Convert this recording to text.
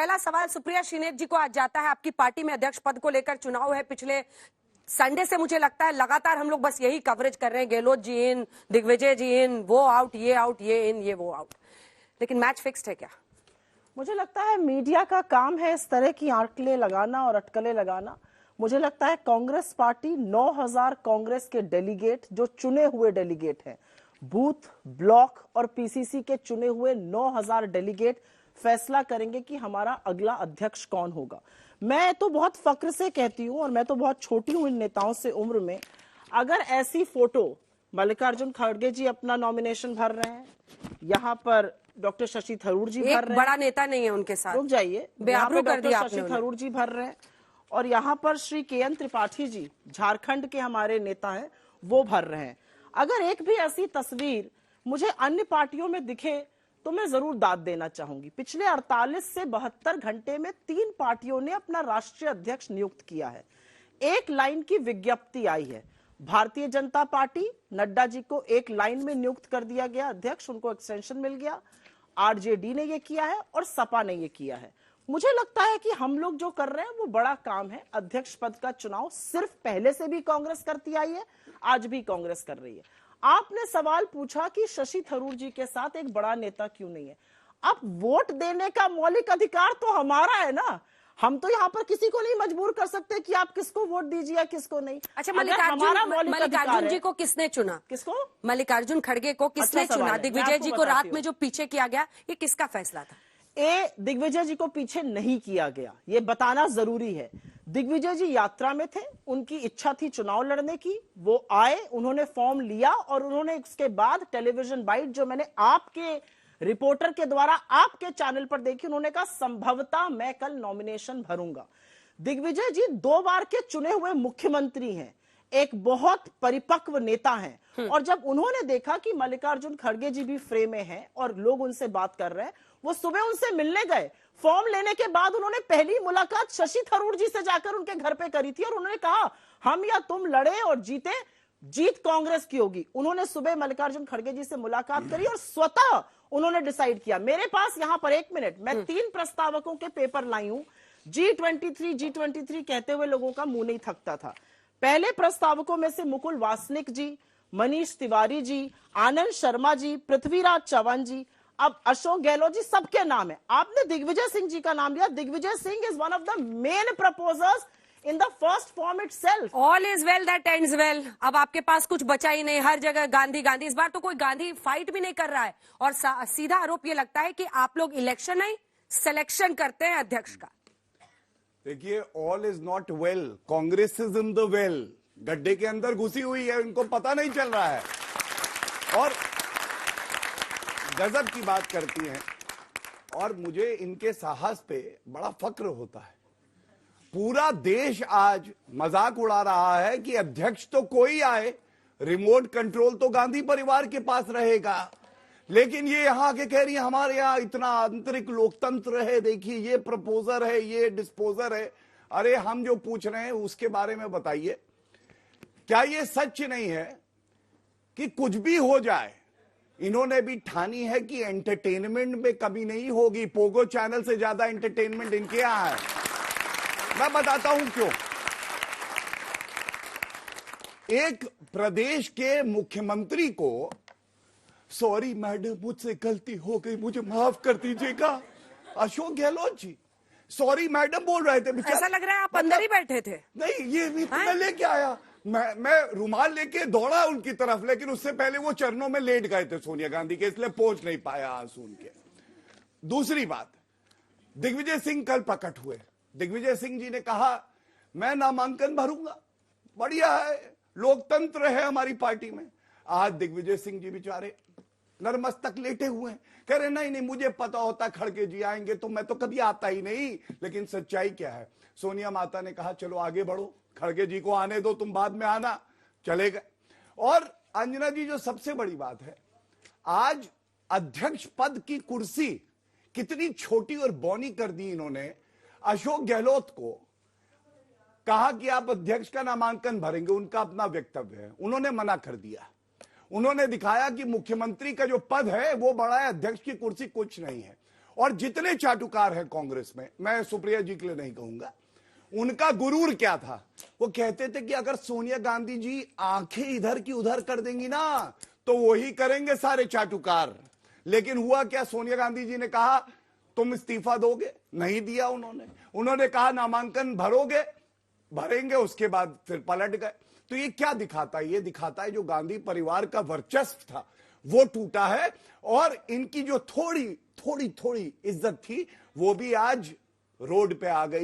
पहला सवाल सुप्रिया श्रीनेत जी को आज जाता है। आपकी पार्टी में अध्यक्ष पद को लेकर चुनाव है। पिछले संडे से मुझे लगता है लगातार हम लोग बस यही कवरेज कर रहे हैं, गहलोत जी इन, दिग्विजय जी इन, वो आउट, ये इन, ये वो आउट। लेकिन मैच फिक्स्ड है क्या? मुझे लगता है मीडिया का काम है इस तरह की आंकड़े लगाना और अटकलें लगाना। मुझे लगता है कांग्रेस पार्टी 9000 कांग्रेस के डेलीगेट, जो चुने हुए डेलीगेट हैं, बूथ, ब्लॉक और पीसीसी के चुने हुए 9000 डेलीगेट फैसला करेंगे कि हमारा अगला अध्यक्ष कौन होगा। मैं तो बहुत फक्र से कहती हूं, और मैं तो बहुत छोटी हूं इन नेताओं से उम्र में, अगर ऐसी फोटो मल्लिकार्जुन खड़गे जी अपना नॉमिनेशन भर रहे हैं, यहाँ पर डॉक्टर शशि थरूर जी भर रहे हैं, बड़ा नेता नहीं है उनके साथ, रुक जाइए, बेआबरू कर दिया शशि थरूर जी भर रहे हैं, और यहाँ पर श्री के.एन. त्रिपाठी जी झारखंड के हमारे नेता हैं, वो भर रहे हैं। अगर एक भी ऐसी तस्वीर मुझे अन्य पार्टियों में दिखे तो मैं जरूर दाद देना चाहूंगी। पिछले 48 से 72 घंटे में 3 पार्टियों ने अपना राष्ट्रीय अध्यक्ष नियुक्त किया है। एक लाइन की विज्ञप्ति आई है। भारतीय जनता पार्टी, नड्डा जी को एक लाइन में नियुक्त कर दिया गया अध्यक्ष, उनको एक्सटेंशन मिल गया। आरजेडी ने ये किया है और सपा ने ये किया है। मुझे लगता है कि हम लोग जो कर रहे हैं वो बड़ा काम है। अध्यक्ष पद का चुनाव सिर्फ पहले से भी कांग्रेस करती आई है, आज भी कांग्रेस कर रही है। आपने सवाल पूछा कि शशि थरूर जी के साथ एक बड़ा नेता क्यों नहीं है। अब वोट देने का मौलिक अधिकार तो हमारा है ना, हम तो यहाँ पर किसी को नहीं मजबूर कर सकते कि आप किसको वोट दीजिए या किसको नहीं। अच्छा, मल्लिकार्जुन जी को किसने चुना? किसको? मल्लिकार्जुन खड़गे को किसने चुना? दिग्विजय जी को रात में जो पीछे किया गया, ये किसका फैसला था? दिग्विजय जी को पीछे नहीं किया गया, ये बताना जरूरी है। दिग्विजय जी यात्रा में थे, उनकी इच्छा थी चुनाव लड़ने की, वो आए, उन्होंने फॉर्म लिया और उन्होंने उसके बाद टेलीविजन बाइट जो मैंने आपके रिपोर्टर के द्वारा आपके चैनल पर देखी, उन्होंने कहा संभवतः मैं कल नॉमिनेशन भरूंगा। दिग्विजय जी 2 बार के चुने हुए मुख्यमंत्री हैं, एक बहुत परिपक्व नेता हैं, और जब उन्होंने देखा कि मल्लिकार्जुन खड़गे जी भी फ्रेम में हैं और लोग उनसे बात कर रहे हैं, वो सुबह उनसे मिलने गए। फॉर्म लेने के बाद उन्होंने पहली मुलाकात शशि थरूर जी से जाकर उनके घर पे करी थी और उन्होंने कहा हम या तुम लड़े और जीते, जीत कांग्रेस की होगी। उन्होंने सुबह मल्लिकार्जुन खड़गे जी से मुलाकात करी और स्वतः उन्होंने डिसाइड किया। मेरे पास यहां पर 1 मिनट, मैं 3 प्रस्तावकों के पेपर लाई हूं। G23 कहते हुए लोगों का मुंह नहीं थकता था। पहले प्रस्तावकों में से मुकुल वासनिक जी, मनीष तिवारी जी, आनंद शर्मा जी, पृथ्वीराज चौहान जी, अब अशोक गहलोत जी, सबके नाम है। आपने दिग्विजय सिंह जी का नाम लिया। Digvijay Singh is one of the main proposers in the first form itself. All is well that ends well. अब आपके पास कुछ बचा ही नहीं, हर जगह गांधी गांधी। इस बार तो कोई गांधी फाइट भी नहीं कर रहा है, और सीधा आरोप ये लगता है कि आप लोग इलेक्शन नहीं, सिलेक्शन करते हैं अध्यक्ष का। देखिए, all is not well, Congress is in the well. गड्ढे के अंदर घुसी हुई है, इनको पता नहीं चल रहा है और गजब की बात करती हैं। और मुझे इनके साहस पे बड़ा फक्र होता है। पूरा देश आज मजाक उड़ा रहा है कि अध्यक्ष तो कोई आए, रिमोट कंट्रोल तो गांधी परिवार के पास रहेगा, लेकिन ये यहां आके कह रही है हमारे यहां इतना आंतरिक लोकतंत्र है, देखिए ये प्रपोजर है, ये डिस्पोजर है। अरे हम जो पूछ रहे हैं उसके बारे में बताइए। क्या ये सच नहीं है कि कुछ भी हो जाए, इन्होंने भी ठानी है कि एंटरटेनमेंट में कमी नहीं होगी। पोगो चैनल से ज्यादा एंटरटेनमेंट इनके यहां है। मैं बताता हूं क्यों। एक प्रदेश के मुख्यमंत्री को, सॉरी मैडम मुझसे गलती हो गई, मुझे माफ कर दीजिएगा, अशोक गहलोत जी सॉरी मैडम बोल रहे थे। ऐसा लग रहा है आप अंदर ही बैठे थे। नहीं, ये भी मैं लेके आया, मैं रुमाल लेके दौड़ा उनकी तरफ, लेकिन उससे पहले वो चरणों में लेट गए थे सोनिया गांधी के, इसलिए पहुंच नहीं पाया आंसू उनके। दूसरी बात, दिग्विजय सिंह कल प्रकट हुए। दिग्विजय सिंह जी ने कहा मैं नामांकन भरूंगा। बढ़िया है, लोकतंत्र है हमारी पार्टी में। आज दिग्विजय सिंह जी बेचारे नरमस्तक लेटे हुए हैं, कह रहे नहीं मुझे पता होता खड़गे जी आएंगे तो मैं तो कभी आता ही नहीं। लेकिन सच्चाई क्या है? सोनिया माता ने कहा चलो आगे बढ़ो, खड़गे जी को आने दो, तुम बाद में आना, चले गए। और अंजना जी, जो सबसे बड़ी बात है, आज अध्यक्ष पद की कुर्सी कितनी छोटी और बौनी कर दी इन्होंने। अशोक गहलोत को कहा कि आप अध्यक्ष का नामांकन भरेंगे, उनका अपना वक्तव्य है, उन्होंने मना कर दिया। उन्होंने दिखाया कि मुख्यमंत्री का जो पद है वो बड़ा है, अध्यक्ष की कुर्सी कुछ नहीं है। और जितने चाटुकार हैं कांग्रेस में, मैं सुप्रिया जी के लिए नहीं कहूंगा, उनका गुरूर क्या था? वो कहते थे कि अगर सोनिया गांधी जी आंखें इधर की उधर कर देंगी ना तो वही करेंगे सारे चाटुकार। लेकिन हुआ क्या? सोनिया गांधी जी ने कहा तुम इस्तीफा दोगे, नहीं दिया उन्होंने कहा नामांकन भरेंगे, उसके बाद फिर पलट गए। तो ये क्या दिखाता है? ये दिखाता है जो गांधी परिवार का वर्चस्व था वो टूटा है, और इनकी जो थोड़ी इज्जत थी वो भी आज रोड पे आ गई।